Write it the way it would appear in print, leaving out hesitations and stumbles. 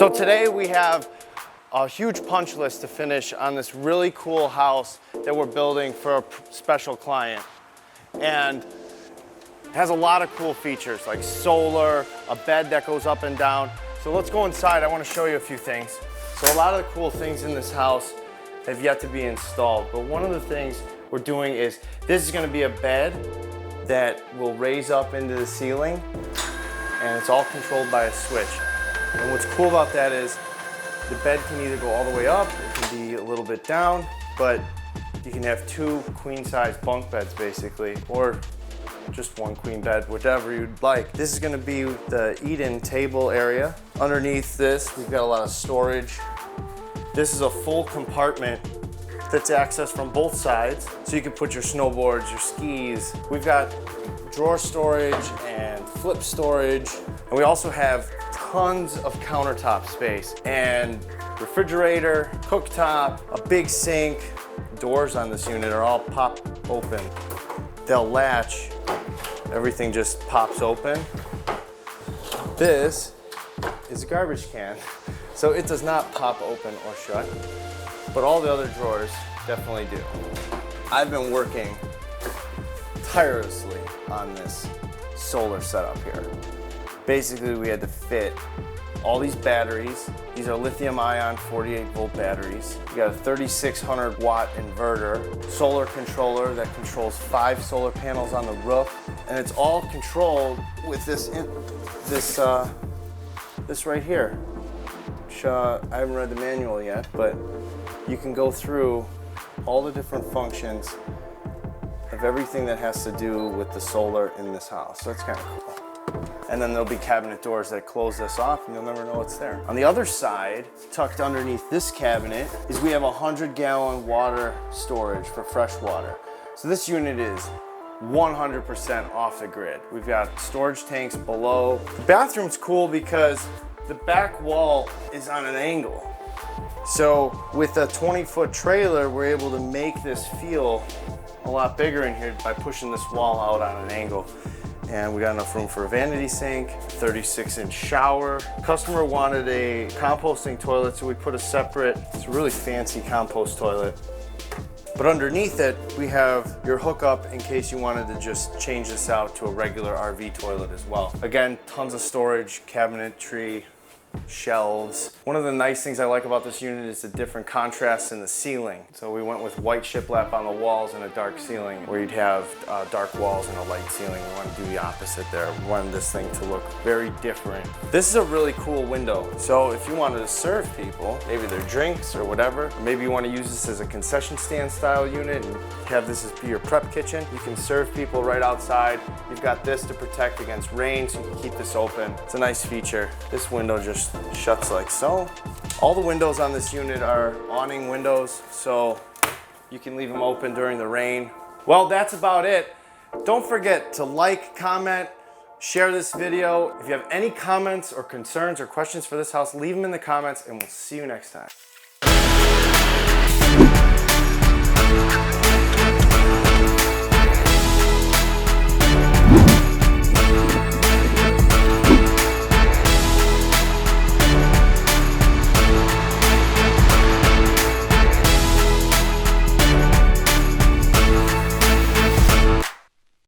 So today we have a huge punch list to finish on this really cool house that we're building for a special client. And it has a lot of cool features like solar, a bed that goes up and down. So let's go inside. I want to show you a few things. So a lot of the cool things in this house have yet to be installed. But one of the things we're doing is this is going to be a bed that will raise up into the ceiling, and it's all controlled by a switch. And what's cool about that is the bed can either go all the way up, it can be a little bit down, but you can have two queen-size bunk beds basically, or just one queen bed, whatever you'd like. This is going to be the eat-in table area. Underneath this, we've got a lot of storage. This is a full compartment that's accessed from both sides, so you can put your snowboards, your skis. We've got drawer storage and flip storage, and we also have tons of countertop space and refrigerator, cooktop, a big sink. Doors on this unit are all pop open. They'll latch, everything just pops open. This is a garbage can, so it does not pop open or shut, but all the other drawers definitely do. I've been working tirelessly on this solar setup here. Basically, we had to fit all these batteries. These are lithium ion 48 volt batteries. We got a 3600 watt inverter, solar controller that controls 5 solar panels on the roof, and it's all controlled with this right here. Which, I haven't read the manual yet, but you can go through all the different functions of everything that has to do with the solar in this house. So that's kind of cool. And then there'll be cabinet doors that close this off and you'll never know it's there. On the other side, tucked underneath this cabinet, is we have a 100-gallon water storage for fresh water. So this unit is 100% off the grid. We've got storage tanks below. The bathroom's cool because the back wall is on an angle. So with a 20-foot trailer, we're able to make this feel a lot bigger in here by pushing this wall out on an angle. And we got enough room for a vanity sink, 36-inch shower. Customer wanted a composting toilet, so we put a separate, it's a really fancy compost toilet. But underneath it, we have your hookup in case you wanted to just change this out to a regular RV toilet as well. Again, tons of storage, cabinetry, shelves. One of the nice things I like about this unit is the different contrasts in the ceiling. So we went with white shiplap on the walls and a dark ceiling, where you'd have dark walls and a light ceiling. We want to do the opposite there. We wanted this thing to look very different. This is a really cool window. So if you wanted to serve people, maybe their drinks or whatever, or maybe you want to use this as a concession stand style unit and have this as your prep kitchen, you can serve people right outside. You've got this to protect against rain, so you can keep this open. It's a nice feature. This window just shuts like so. All the windows on this unit are awning windows, so you can leave them open during the rain. Well, that's about it. Don't forget to like, comment, share this video. If you have any comments or concerns or questions for this house, leave them in the comments and we'll see you next time.